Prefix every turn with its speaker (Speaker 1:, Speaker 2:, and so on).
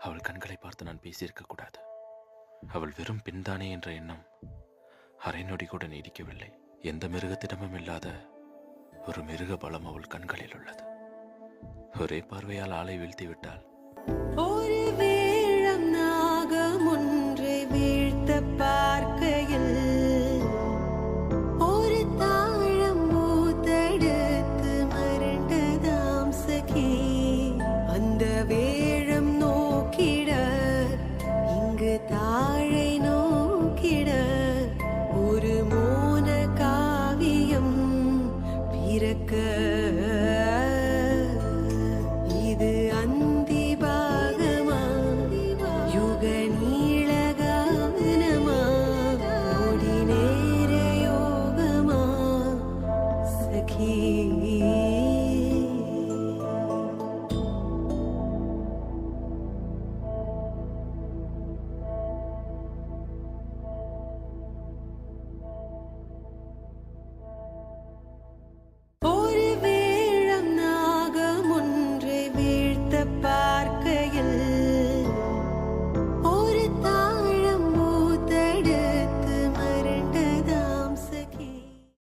Speaker 1: அவள் கண்களை பார்த்து நான் பேசியிருக்க கூடாது. அவள் வெறும் பெண்தானே என்ற எண்ணம் அரை நொடி கூட நீடிக்கவில்லை. எந்த மிருகத்திடமும் இல்லாத ஒரு மிருக பலம் அவள் கண்களில் உள்ளது. ஒரே பார்வையால் ஆளை வீழ்த்தி விட்டால்